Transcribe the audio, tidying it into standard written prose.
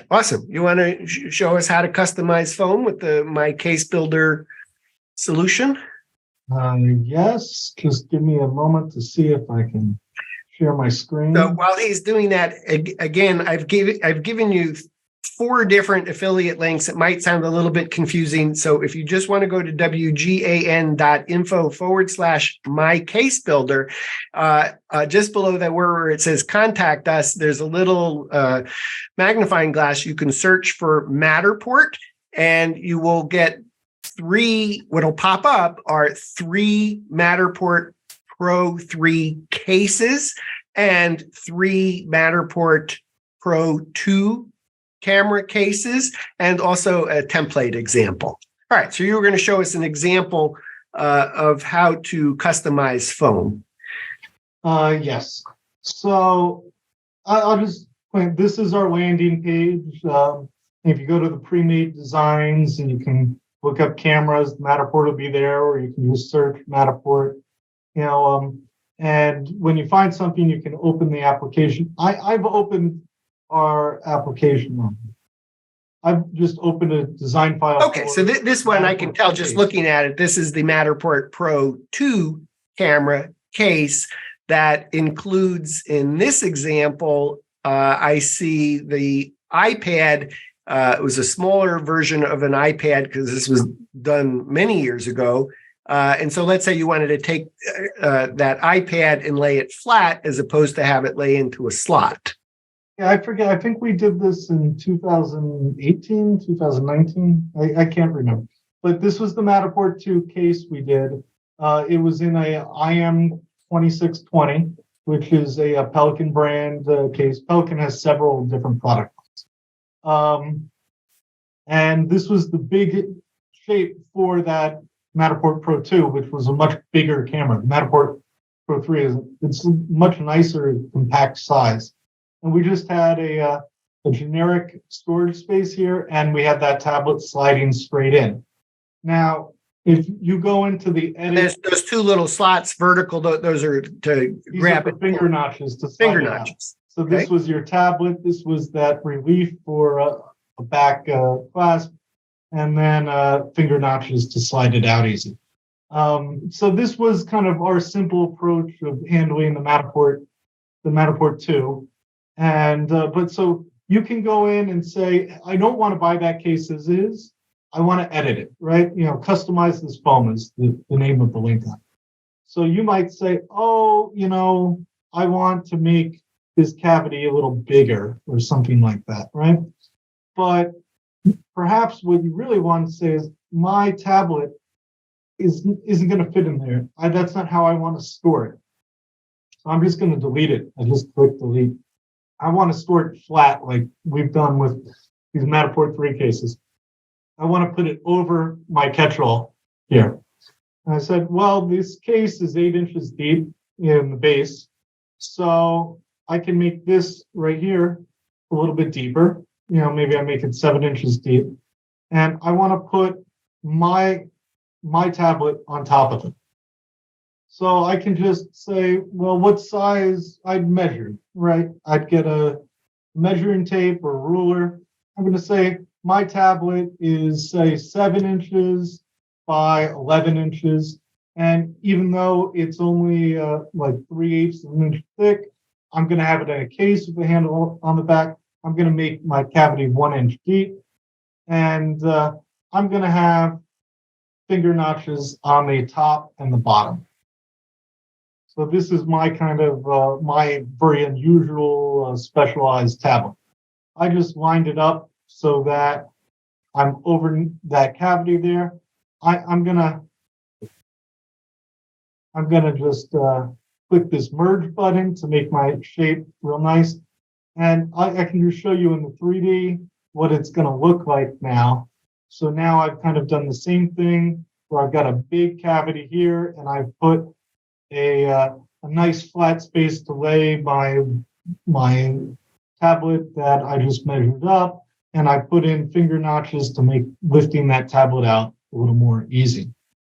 Awesome. You want to show us how to customize foam with the MyCaseBuilder solution? Yes, just give me a moment to see if I can share my screen. So while he's doing that, again, I've given you 4 different affiliate links. It might sound a little bit confusing. So if you just want to go to wgan.info/MyCaseBuilder, just below that where it says contact us, there's a little magnifying glass. You can search for Matterport and you will get 3, what'll pop up are 3 Matterport Pro3 cases and 3 Matterport Pro2 camera cases, and also a template example. All right, so you were going to show us an example of how to customize foam. Yes. So I'll just point, this is our landing page. If you go to the pre-made designs and you can look up cameras, Matterport will be there, or you can just search Matterport, and when you find something, you can open the application. I've opened our application. I've just opened a design file. Okay, so this one I can tell just looking at it. This is the Matterport Pro 2 camera case that includes, in this example, I see the iPad. It was a smaller version of an iPad because this was done many years ago. And so let's say you wanted to take that iPad and lay it flat as opposed to have it lay into a slot. Yeah, I forget. I think we did this in 2018, 2019. I can't remember. But this was the Matterport 2 case we did. It was in a IM 2620, which is a Pelican brand case. Pelican has several different products. And this was the big shape for that Matterport Pro 2, which was a much bigger camera. Matterport Pro 3 it's much nicer, compact size. And we just had a generic storage space here, and we had that tablet sliding straight in. Now, if you go into the edit, there's those 2 little slots vertical. Those are to grab it. Finger notches to finger notches. So this was your tablet. This was that relief for a back clasp, and then finger notches to slide it out easy. So this was kind of our simple approach of handling the Matterport 2. And but so you can go in and say, I don't want to buy that case as is. I want to edit it, right? Customize this foam is the name of the link on it. So you might say, I want to make this cavity a little bigger or something like that, right? But perhaps what you really want to say is, my tablet isn't going to fit in there. That's not how I want to store it. So I'm just going to delete it. I just click delete. I want to store it flat like we've done with these Matterport 3 cases. I want to put it over my catch-all here. And I said, well, this case is 8 inches deep in the base, so I can make this right here a little bit deeper. Maybe I make it 7 inches deep. And I want to put my tablet on top of it. So I can just say, well, what size I'd measure, right? I'd get a measuring tape or ruler. I'm going to say my tablet is, say, 7 inches by 11 inches. And even though it's only like 3/8 of an inch thick, I'm going to have it in a case with a handle on the back. I'm going to make my cavity 1 inch deep. And I'm going to have finger notches on the top and the bottom. So this is my kind of, my very unusual specialized tablet. I just lined it up so that I'm over that cavity there. I'm gonna just click this merge button to make my shape real nice. And I can just show you in the 3D what it's gonna look like now. So now I've kind of done the same thing where I've got a big cavity here, and I've put a nice flat space to lay my tablet that I just measured up, and I put in finger notches to make lifting that tablet out a little more easy.